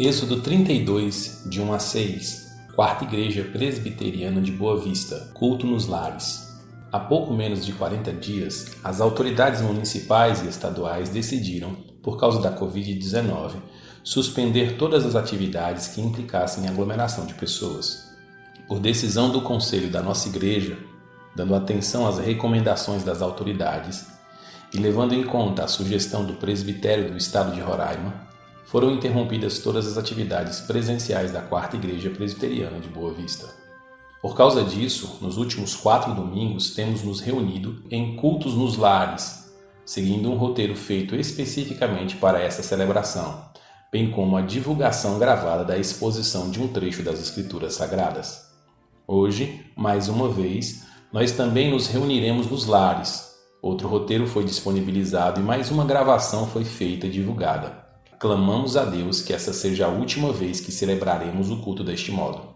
Êxodo 32, de 1 a 6, Quarta Igreja Presbiteriana de Boa Vista, culto nos lares. Há pouco menos de 40 dias, as autoridades municipais e estaduais decidiram, por causa da Covid-19, suspender todas as atividades que implicassem em aglomeração de pessoas. Por decisão do Conselho da nossa Igreja, dando atenção às recomendações das autoridades e levando em conta a sugestão do Presbitério do Estado de Roraima, foram interrompidas todas as atividades presenciais da Quarta Igreja Presbiteriana de Boa Vista. Por causa disso, nos últimos 4 domingos temos nos reunido em cultos nos lares, seguindo um roteiro feito especificamente para essa celebração, bem como a divulgação gravada da exposição de um trecho das Escrituras Sagradas. Hoje, mais uma vez, nós também nos reuniremos nos lares. Outro roteiro foi disponibilizado e mais uma gravação foi feita e divulgada. Clamamos a Deus que essa seja a última vez que celebraremos o culto deste modo.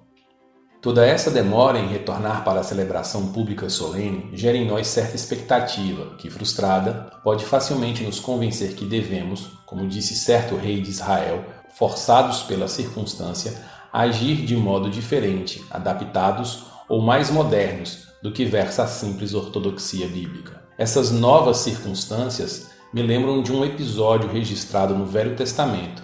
Toda essa demora em retornar para a celebração pública solene gera em nós certa expectativa, que, frustrada, pode facilmente nos convencer que devemos, como disse certo rei de Israel, forçados pela circunstância, agir de modo diferente, adaptados ou mais modernos do que versa a simples ortodoxia bíblica. Essas novas circunstâncias me lembram de um episódio registrado no Velho Testamento,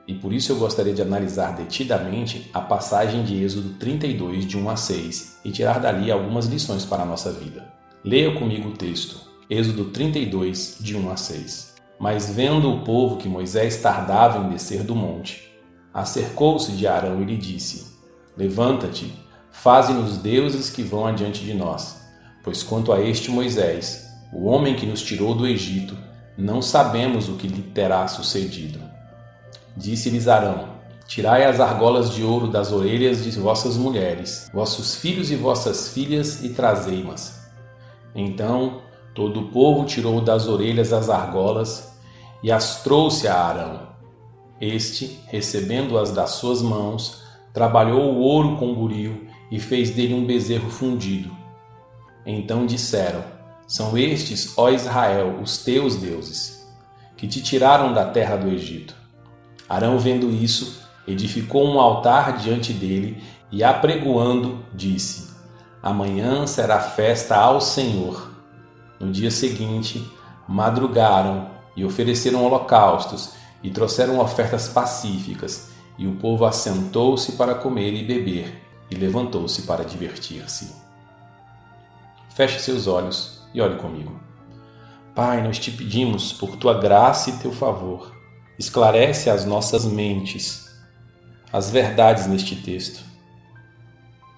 e por isso eu gostaria de analisar detidamente a passagem de Êxodo 32, de 1 a 6, e tirar dali algumas lições para a nossa vida. Leia comigo o texto, Êxodo 32, de 1 a 6. Mas vendo o povo que Moisés tardava em descer do monte, acercou-se de Arão e lhe disse: Levanta-te, faze-nos deuses que vão adiante de nós, pois quanto a este Moisés, o homem que nos tirou do Egito, não sabemos o que lhe terá sucedido. Disse-lhes Arão: Tirai as argolas de ouro das orelhas de vossas mulheres, vossos filhos e vossas filhas, e trazei-mas. Então todo o povo tirou das orelhas as argolas e as trouxe a Arão. Este, recebendo-as das suas mãos, trabalhou o ouro com buril e fez dele um bezerro fundido. Então disseram: São estes, ó Israel, os teus deuses, que te tiraram da terra do Egito. Arão, vendo isso, edificou um altar diante dele e, apregoando, disse: Amanhã será festa ao Senhor. No dia seguinte, madrugaram e ofereceram holocaustos e trouxeram ofertas pacíficas, e o povo assentou-se para comer e beber, e levantou-se para divertir-se. Feche seus olhos e ore comigo. Pai, nós te pedimos por tua graça e teu favor. Esclarece as nossas mentes, as verdades neste texto.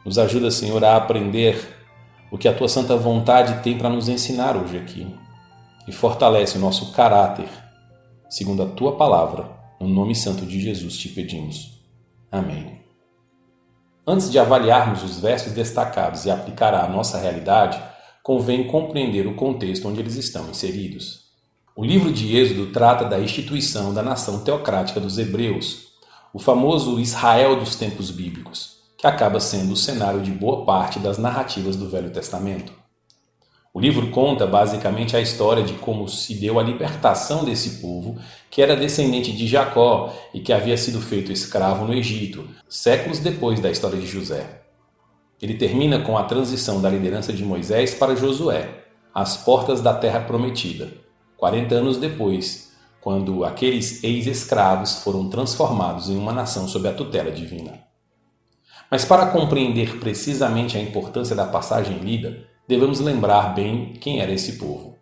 Nos ajuda, Senhor, a aprender o que a tua santa vontade tem para nos ensinar hoje aqui. E fortalece o nosso caráter, segundo a tua palavra. No nome santo de Jesus te pedimos. Amém. Antes de avaliarmos os versos destacados e aplicar à nossa realidade, convém compreender o contexto onde eles estão inseridos. O livro de Êxodo trata da instituição da nação teocrática dos hebreus, o famoso Israel dos tempos bíblicos, que acaba sendo o cenário de boa parte das narrativas do Velho Testamento. O livro conta basicamente a história de como se deu a libertação desse povo, que era descendente de Jacó e que havia sido feito escravo no Egito, séculos depois da história de José. Ele termina com a transição da liderança de Moisés para Josué, às portas da Terra Prometida, 40 anos depois, quando aqueles ex-escravos foram transformados em uma nação sob a tutela divina. Mas para compreender precisamente a importância da passagem lida, devemos lembrar bem quem era esse povo.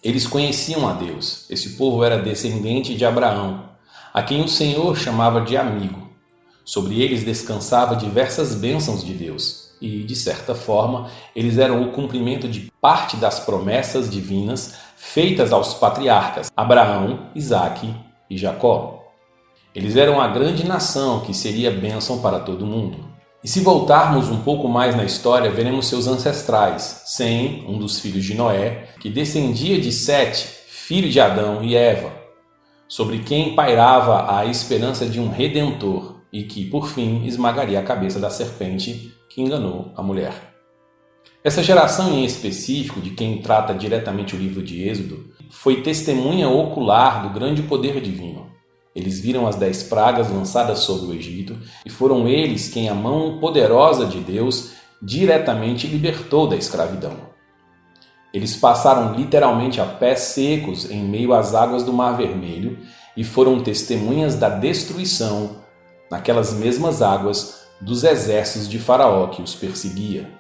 Eles conheciam a Deus. Esse povo era descendente de Abraão, a quem o Senhor chamava de amigo. Sobre eles descansava diversas bênçãos de Deus e, de certa forma, eles eram o cumprimento de parte das promessas divinas feitas aos patriarcas Abraão, Isaque e Jacó. Eles eram a grande nação que seria bênção para todo mundo. E se voltarmos um pouco mais na história, veremos seus ancestrais, Sem, um dos filhos de Noé, que descendia de Sete, filho de Adão e Eva, sobre quem pairava a esperança de um redentor e que, por fim, esmagaria a cabeça da serpente que enganou a mulher. Essa geração em específico, de quem trata diretamente o livro de Êxodo, foi testemunha ocular do grande poder divino. Eles viram as 10 pragas lançadas sobre o Egito e foram eles quem a mão poderosa de Deus diretamente libertou da escravidão. Eles passaram literalmente a pés secos em meio às águas do Mar Vermelho e foram testemunhas da destruição, naquelas mesmas águas, dos exércitos de Faraó que os perseguia.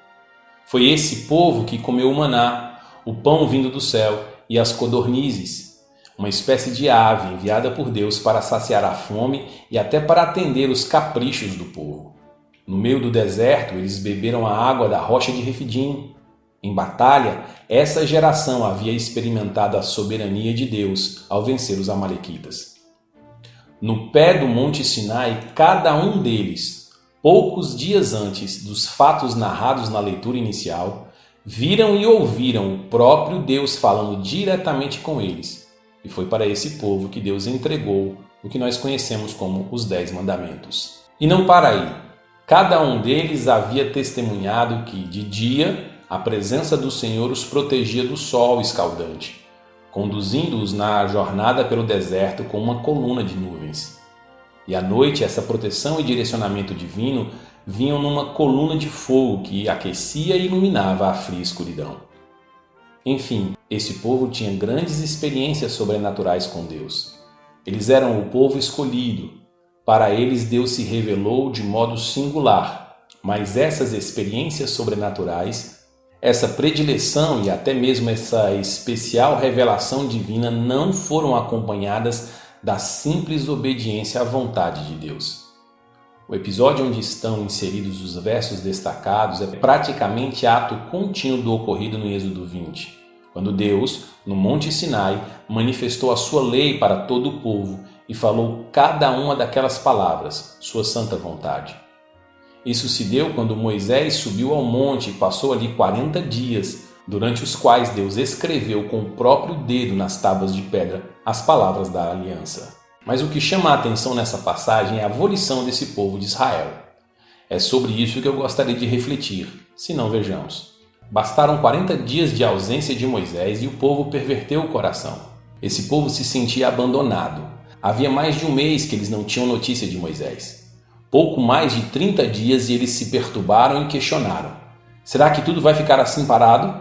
Foi esse povo que comeu o maná, o pão vindo do céu e as codornizes, uma espécie de ave enviada por Deus para saciar a fome e até para atender os caprichos do povo. No meio do deserto, eles beberam a água da rocha de Refidim. Em batalha, essa geração havia experimentado a soberania de Deus ao vencer os amalequitas. No pé do Monte Sinai, cada um deles, poucos dias antes dos fatos narrados na leitura inicial, viram e ouviram o próprio Deus falando diretamente com eles. E foi para esse povo que Deus entregou o que nós conhecemos como os 10 mandamentos. E não para aí. Cada um deles havia testemunhado que, de dia, a presença do Senhor os protegia do sol escaldante, conduzindo-os na jornada pelo deserto com uma coluna de nuvens. E à noite, essa proteção e direcionamento divino vinham numa coluna de fogo que aquecia e iluminava a fria escuridão. Enfim, esse povo tinha grandes experiências sobrenaturais com Deus. Eles eram o povo escolhido. Para eles, Deus se revelou de modo singular, mas essas experiências sobrenaturais, essa predileção e até mesmo essa especial revelação divina não foram acompanhadas da simples obediência à vontade de Deus. O episódio onde estão inseridos os versos destacados é praticamente ato contínuo do ocorrido no Êxodo 20, quando Deus, no Monte Sinai, manifestou a sua lei para todo o povo e falou cada uma daquelas palavras, sua santa vontade. Isso se deu quando Moisés subiu ao monte e passou ali 40 dias, durante os quais Deus escreveu com o próprio dedo nas tábuas de pedra as palavras da aliança. Mas o que chama a atenção nessa passagem é a volição desse povo de Israel. É sobre isso que eu gostaria de refletir, se não vejamos. Bastaram 40 dias de ausência de Moisés e o povo perverteu o coração. Esse povo se sentia abandonado. Havia mais de um mês que eles não tinham notícia de Moisés. Pouco mais de 30 dias e eles se perturbaram e questionaram. Será que tudo vai ficar assim parado?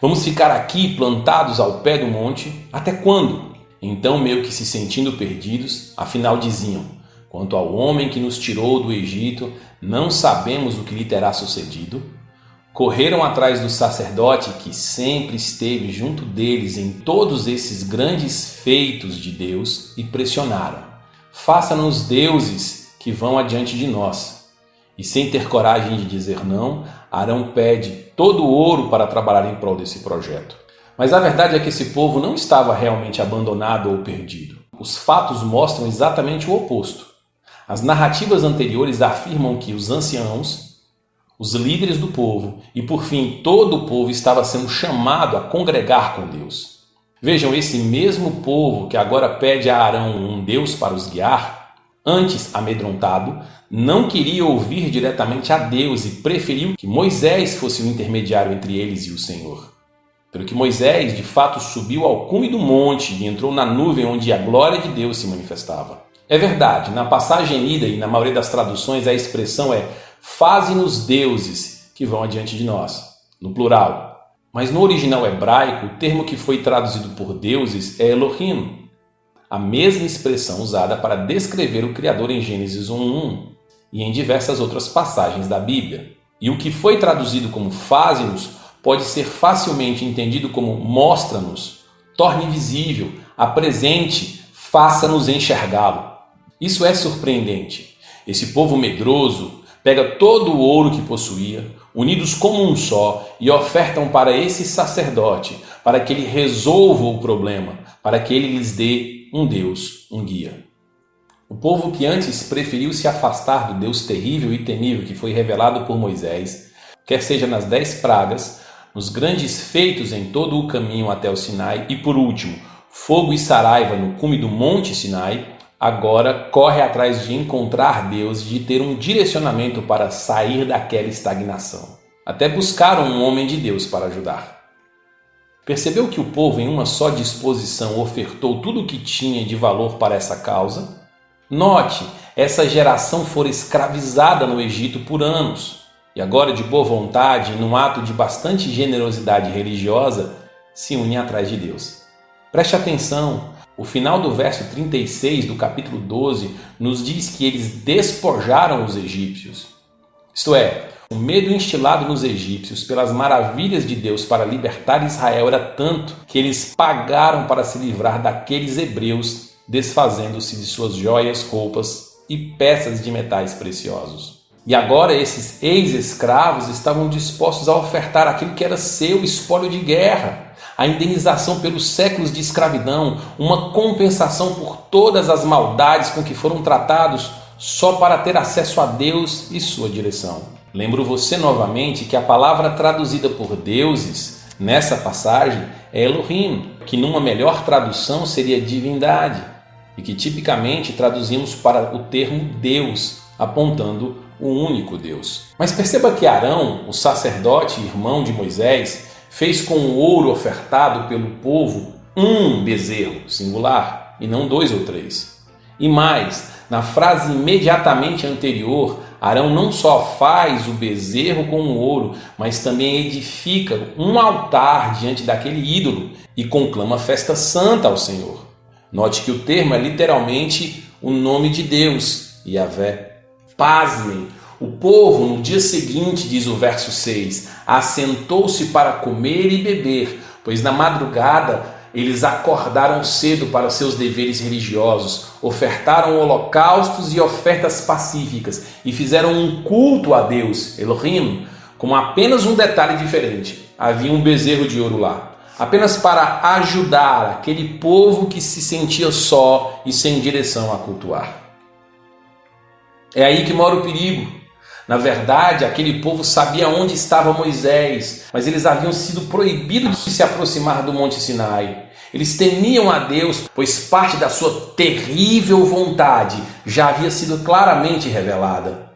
Vamos ficar aqui plantados ao pé do monte? Até quando? Então, meio que se sentindo perdidos, afinal diziam: quanto ao homem que nos tirou do Egito, não sabemos o que lhe terá sucedido. Correram atrás do sacerdote que sempre esteve junto deles em todos esses grandes feitos de Deus e pressionaram: faça-nos deuses que vão adiante de nós. E sem ter coragem de dizer não, Arão pede todo o ouro para trabalhar em prol desse projeto. Mas a verdade é que esse povo não estava realmente abandonado ou perdido. Os fatos mostram exatamente o oposto. As narrativas anteriores afirmam que os anciãos, os líderes do povo e, por fim, todo o povo estava sendo chamado a congregar com Deus. Vejam, esse mesmo povo que agora pede a Arão um Deus para os guiar, antes amedrontado, não queria ouvir diretamente a Deus e preferiu que Moisés fosse o intermediário entre eles e o Senhor. Pelo que Moisés, de fato, subiu ao cume do monte e entrou na nuvem onde a glória de Deus se manifestava. É verdade, na passagem lida e na maioria das traduções a expressão é faze-nos deuses que vão adiante de nós, no plural. Mas no original hebraico, o termo que foi traduzido por deuses é Elohim, a mesma expressão usada para descrever o Criador em Gênesis 1:1 e em diversas outras passagens da Bíblia. E o que foi traduzido como faze-nos pode ser facilmente entendido como mostra-nos, torne visível, apresente, faça-nos enxergá-lo. Isso é surpreendente. Esse povo medroso pega todo o ouro que possuía, unidos como um só, e ofertam para esse sacerdote, para que ele resolva o problema, para que ele lhes dê um Deus, um guia. O povo que antes preferiu se afastar do Deus terrível e temível que foi revelado por Moisés, quer seja nas 10 pragas, nos grandes feitos em todo o caminho até o Sinai e, por último, fogo e saraiva no cume do Monte Sinai, agora corre atrás de encontrar Deus e de ter um direcionamento para sair daquela estagnação. Até buscaram um homem de Deus para ajudar. Percebeu que o povo, em uma só disposição, ofertou tudo o que tinha de valor para essa causa? Note, essa geração fora escravizada no Egito por anos, e agora de boa vontade, num ato de bastante generosidade religiosa, se une atrás de Deus. Preste atenção, o final do verso 36 do capítulo 12 nos diz que eles despojaram os egípcios. Isto é, o medo instilado nos egípcios pelas maravilhas de Deus para libertar Israel era tanto que eles pagaram para se livrar daqueles hebreus, desfazendo-se de suas joias, roupas e peças de metais preciosos. E agora esses ex-escravos estavam dispostos a ofertar aquilo que era seu espólio de guerra, a indenização pelos séculos de escravidão, uma compensação por todas as maldades com que foram tratados só para ter acesso a Deus e sua direção. Lembro você novamente que a palavra traduzida por deuses nessa passagem é Elohim, que numa melhor tradução seria divindade, e que tipicamente traduzimos para o termo Deus, apontando o único Deus. Mas perceba que Arão, o sacerdote e irmão de Moisés, fez com o ouro ofertado pelo povo um bezerro, singular, e não 2 ou 3. E mais, na frase imediatamente anterior, Arão não só faz o bezerro com o ouro, mas também edifica um altar diante daquele ídolo e conclama festa santa ao Senhor. Note que o termo é literalmente o nome de Deus, Yahvé. Pasmem, o povo no dia seguinte, diz o verso 6, assentou-se para comer e beber, pois na madrugada eles acordaram cedo para seus deveres religiosos, ofertaram holocaustos e ofertas pacíficas e fizeram um culto a Deus, Elohim, com apenas um detalhe diferente. Havia um bezerro de ouro lá, apenas para ajudar aquele povo que se sentia só e sem direção a cultuar. É aí que mora o perigo. Na verdade, aquele povo sabia onde estava Moisés, mas eles haviam sido proibidos de se aproximar do Monte Sinai. Eles temiam a Deus, pois parte da sua terrível vontade já havia sido claramente revelada.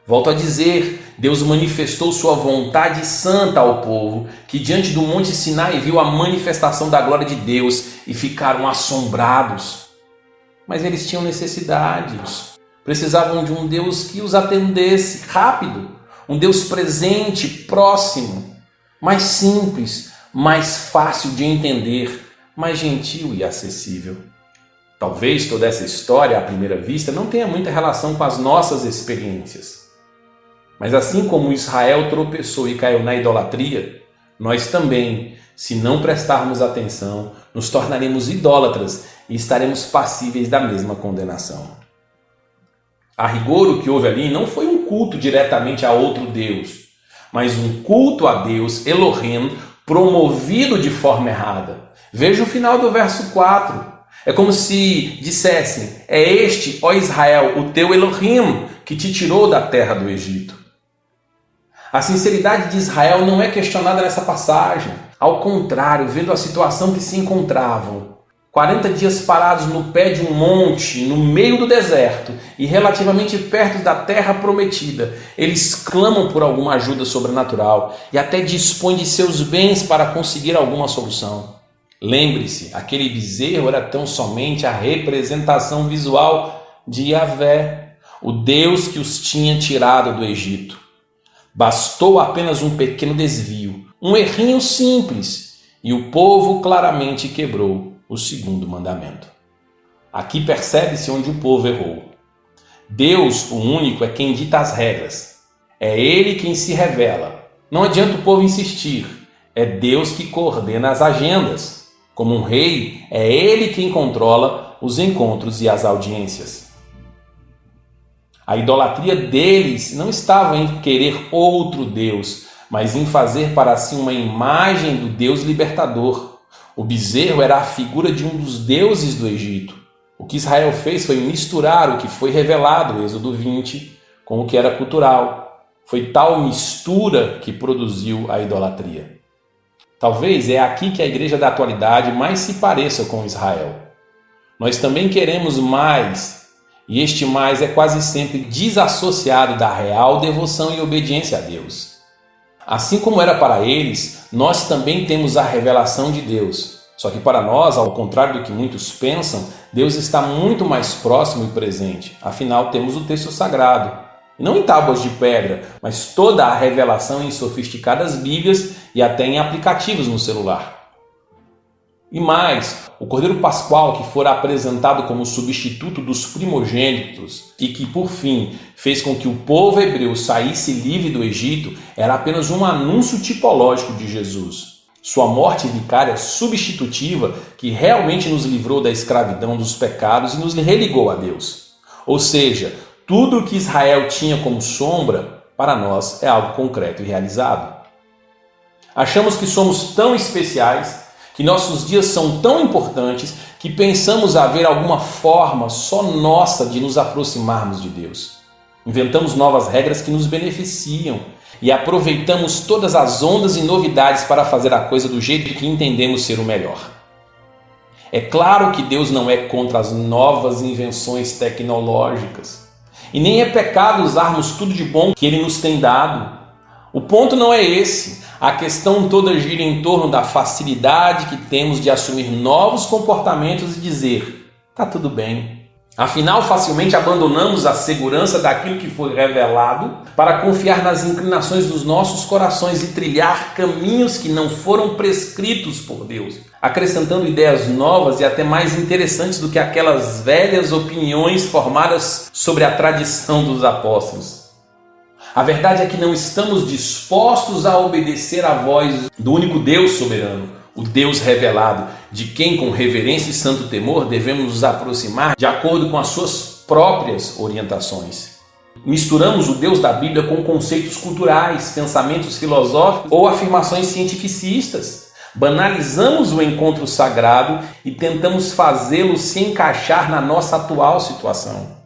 Volto a dizer, Deus manifestou sua vontade santa ao povo, que diante do Monte Sinai viu a manifestação da glória de Deus e ficaram assombrados. Mas eles tinham necessidades. Precisavam de um Deus que os atendesse rápido, um Deus presente, próximo, mais simples, mais fácil de entender, mais gentil e acessível. Talvez toda essa história, à primeira vista, não tenha muita relação com as nossas experiências. Mas assim como Israel tropeçou e caiu na idolatria, nós também, se não prestarmos atenção, nos tornaremos idólatras e estaremos passíveis da mesma condenação. A rigor, o que houve ali não foi um culto diretamente a outro Deus, mas um culto a Deus, Elohim, promovido de forma errada. Veja o final do verso 4. É como se dissessem, é este, ó Israel, o teu Elohim, que te tirou da terra do Egito. A sinceridade de Israel não é questionada nessa passagem. Ao contrário, vendo a situação que se encontravam, 40 dias parados no pé de um monte, no meio do deserto e relativamente perto da terra prometida, eles clamam por alguma ajuda sobrenatural e até dispõem de seus bens para conseguir alguma solução. Lembre-se, aquele bezerro era tão somente a representação visual de Yahvé, o Deus que os tinha tirado do Egito. Bastou apenas um pequeno desvio, um errinho simples, e o povo claramente quebrou o segundo mandamento. Aqui percebe-se onde o povo errou. Deus, o único, é quem dita as regras. É Ele quem se revela. Não adianta o povo insistir. É Deus que coordena as agendas. Como um rei, é Ele quem controla os encontros e as audiências. A idolatria deles não estava em querer outro Deus, mas em fazer para si uma imagem do Deus libertador. O bezerro era a figura de um dos deuses do Egito. O que Israel fez foi misturar o que foi revelado, Êxodo 20, com o que era cultural. Foi tal mistura que produziu a idolatria. Talvez é aqui que a igreja da atualidade mais se pareça com Israel. Nós também queremos mais, e este mais é quase sempre desassociado da real devoção e obediência a Deus. Assim como era para eles, nós também temos a revelação de Deus. Só que para nós, ao contrário do que muitos pensam, Deus está muito mais próximo e presente. Afinal, temos o texto sagrado. E não em tábuas de pedra, mas toda a revelação em sofisticadas bíblias e até em aplicativos no celular. E mais, o Cordeiro Pascual, que fora apresentado como substituto dos primogênitos e que, por fim, fez com que o povo hebreu saísse livre do Egito, era apenas um anúncio tipológico de Jesus. Sua morte vicária substitutiva que realmente nos livrou da escravidão dos pecados e nos religou a Deus. Ou seja, tudo o que Israel tinha como sombra, para nós é algo concreto e realizado. Achamos que somos tão especiais, que nossos dias são tão importantes, que pensamos haver alguma forma só nossa de nos aproximarmos de Deus. Inventamos novas regras que nos beneficiam e aproveitamos todas as ondas e novidades para fazer a coisa do jeito que entendemos ser o melhor. É claro que Deus não é contra as novas invenções tecnológicas. E nem é pecado usarmos tudo de bom que Ele nos tem dado. O ponto não é esse. A questão toda gira em torno da facilidade que temos de assumir novos comportamentos e dizer, tá tudo bem. Afinal, facilmente abandonamos a segurança daquilo que foi revelado para confiar nas inclinações dos nossos corações e trilhar caminhos que não foram prescritos por Deus, acrescentando ideias novas e até mais interessantes do que aquelas velhas opiniões formadas sobre a tradição dos apóstolos. A verdade é que não estamos dispostos a obedecer à voz do único Deus soberano, o Deus revelado, de quem com reverência e santo temor devemos nos aproximar de acordo com as suas próprias orientações. Misturamos o Deus da Bíblia com conceitos culturais, pensamentos filosóficos ou afirmações cientificistas. Banalizamos o encontro sagrado e tentamos fazê-lo se encaixar na nossa atual situação.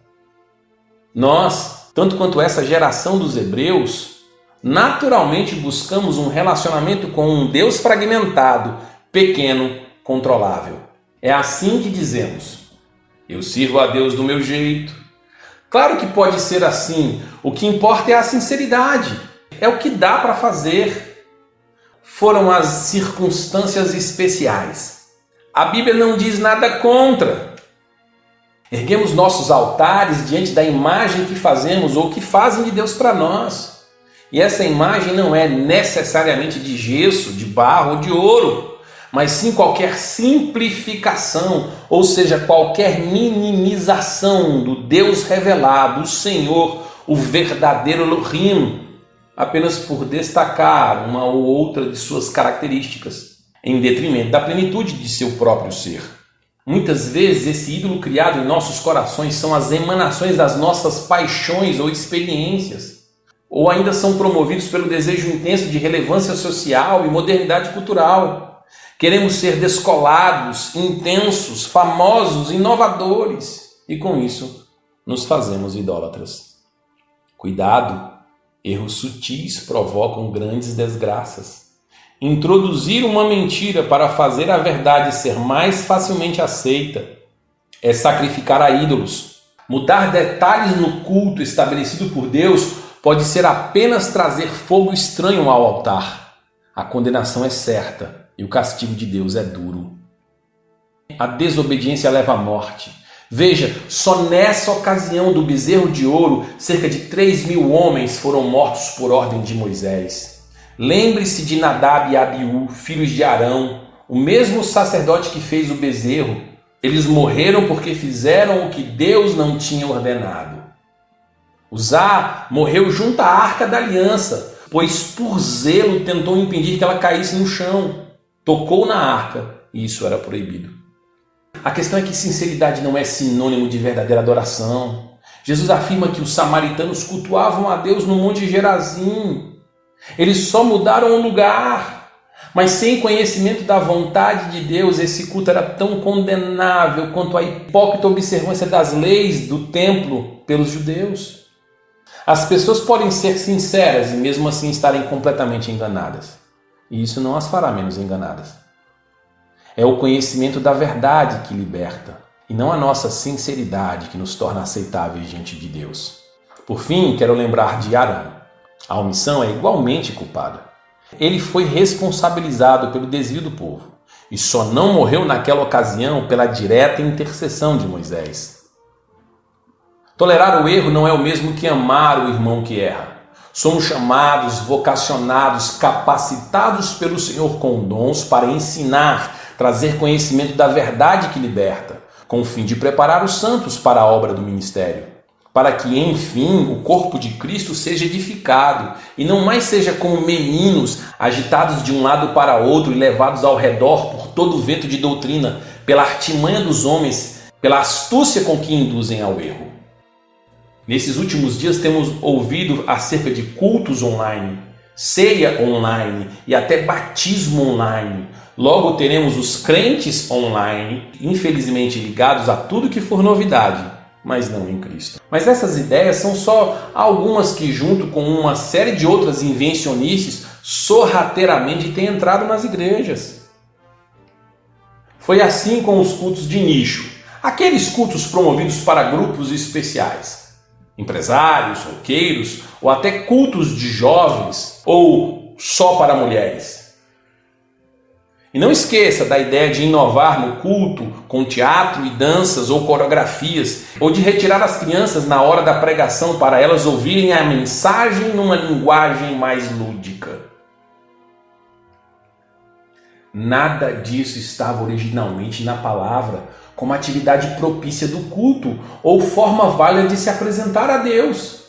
Nós, tanto quanto essa geração dos hebreus, naturalmente buscamos um relacionamento com um Deus fragmentado, pequeno, controlável. É assim que dizemos, eu sirvo a Deus do meu jeito. Claro que pode ser assim, o que importa é a sinceridade, é o que dá para fazer. Foram as circunstâncias especiais. A Bíblia não diz nada contra. Erguemos nossos altares diante da imagem que fazemos ou que fazem de Deus para nós. E essa imagem não é necessariamente de gesso, de barro ou de ouro, mas sim qualquer simplificação, ou seja, qualquer minimização do Deus revelado, o Senhor, o verdadeiro Elohim, apenas por destacar uma ou outra de suas características, em detrimento da plenitude de seu próprio ser. Muitas vezes esse ídolo criado em nossos corações são as emanações das nossas paixões ou experiências, ou ainda são promovidos pelo desejo intenso de relevância social e modernidade cultural. Queremos ser descolados, intensos, famosos, inovadores, e com isso nos fazemos idólatras. Cuidado, erros sutis provocam grandes desgraças. Introduzir uma mentira para fazer a verdade ser mais facilmente aceita é sacrificar a ídolos. Mudar detalhes no culto estabelecido por Deus pode ser apenas trazer fogo estranho ao altar. A condenação é certa e o castigo de Deus é duro. A desobediência leva à morte. Veja, só nessa ocasião do bezerro de ouro, cerca de 3.000 homens foram mortos por ordem de Moisés. Lembre-se de Nadab e Abiú, filhos de Arão, o mesmo sacerdote que fez o bezerro. Eles morreram porque fizeram o que Deus não tinha ordenado. Uzá morreu junto à Arca da Aliança, pois por zelo tentou impedir que ela caísse no chão. Tocou na arca e isso era proibido. A questão é que sinceridade não é sinônimo de verdadeira adoração. Jesus afirma que os samaritanos cultuavam a Deus no Monte Gerazim. Eles só mudaram o lugar, mas sem conhecimento da vontade de Deus, esse culto era tão condenável quanto a hipócrita observância das leis do templo pelos judeus. As pessoas podem ser sinceras e mesmo assim estarem completamente enganadas. E isso não as fará menos enganadas. É o conhecimento da verdade que liberta, e não a nossa sinceridade que nos torna aceitáveis diante de Deus. Por fim, quero lembrar de Arão. A omissão é igualmente culpada. Ele foi responsabilizado pelo desvio do povo. e só não morreu naquela ocasião pela direta intercessão de Moisés. Tolerar o erro não é o mesmo que amar o irmão que erra. Somos chamados, vocacionados, capacitados pelo Senhor com dons para ensinar, trazer conhecimento da verdade que liberta, com o fim de preparar os santos para a obra do ministério, para que, enfim, o corpo de Cristo seja edificado e não mais seja como meninos agitados de um lado para outro e levados ao redor por todo o vento de doutrina, pela artimanha dos homens, pela astúcia com que induzem ao erro. Nesses últimos dias temos ouvido acerca de cultos online, ceia online e até batismo online. Logo teremos os crentes online, infelizmente ligados a tudo que for novidade, mas não em Cristo. Mas essas ideias são só algumas que, junto com uma série de outras invencionices, sorrateiramente têm entrado nas igrejas. Foi assim com os cultos de nicho, aqueles cultos promovidos para grupos especiais. Empresários, roqueiros, ou até cultos de jovens, ou só para mulheres. E não esqueça da ideia de inovar no culto com teatro e danças ou coreografias, ou de retirar as crianças na hora da pregação para elas ouvirem a mensagem numa linguagem mais lúdica. Nada disso estava originalmente na palavra como atividade propícia do culto ou forma válida de se apresentar a Deus.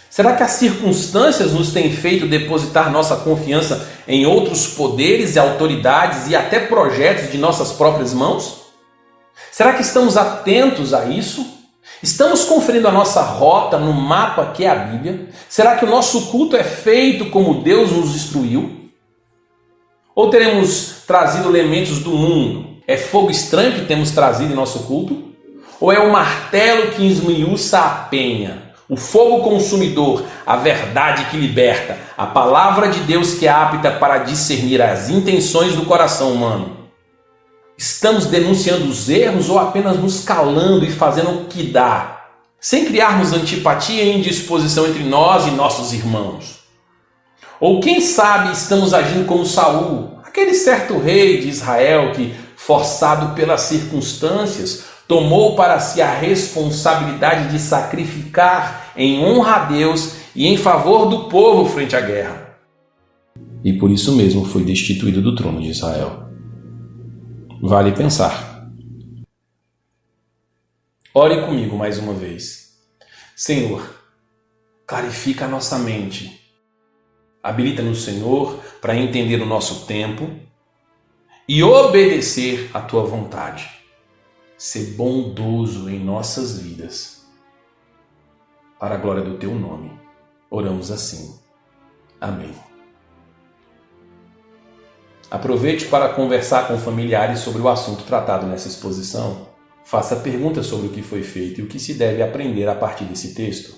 Será que as circunstâncias nos têm feito depositar nossa confiança em outros poderes e autoridades e até projetos de nossas próprias mãos? Será que estamos atentos a isso? Estamos conferindo a nossa rota no mapa que é a Bíblia? Será que o nosso culto é feito como Deus nos instruiu? Ou teremos trazido elementos do mundo? É fogo estranho que temos trazido em nosso culto? Ou é o martelo que esmiuça a penha? O fogo consumidor, a verdade que liberta, a palavra de Deus que é apta para discernir as intenções do coração humano? Estamos denunciando os erros ou apenas nos calando e fazendo o que dá, sem criarmos antipatia e indisposição entre nós e nossos irmãos? Ou quem sabe estamos agindo como Saul, aquele certo rei de Israel que, forçado pelas circunstâncias, tomou para si a responsabilidade de sacrificar em honra a Deus e em favor do povo frente à guerra. E por isso mesmo foi destituído do trono de Israel. Vale pensar. Ore comigo mais uma vez. Senhor, clarifica a nossa mente. Habilita-nos, Senhor, para entender o nosso tempo e obedecer à Tua vontade. Ser bondoso em nossas vidas. Para a glória do Teu nome. Oramos assim. Amém. Aproveite para conversar com familiares sobre o assunto tratado nessa exposição. Faça perguntas sobre o que foi feito e o que se deve aprender a partir desse texto.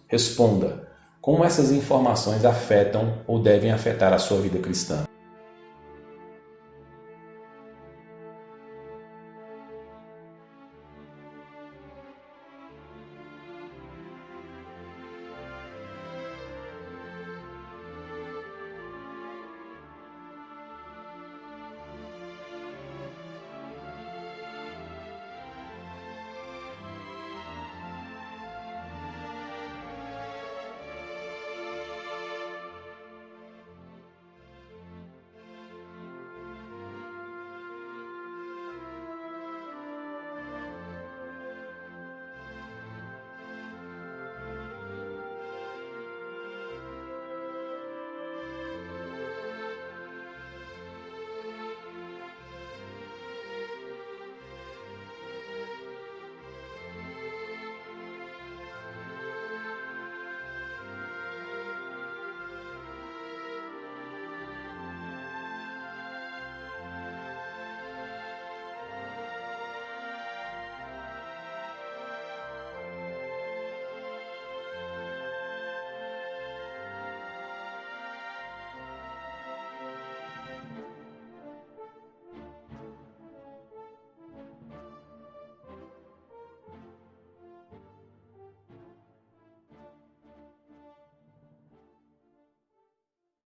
Responda como essas informações afetam ou devem afetar a sua vida cristã.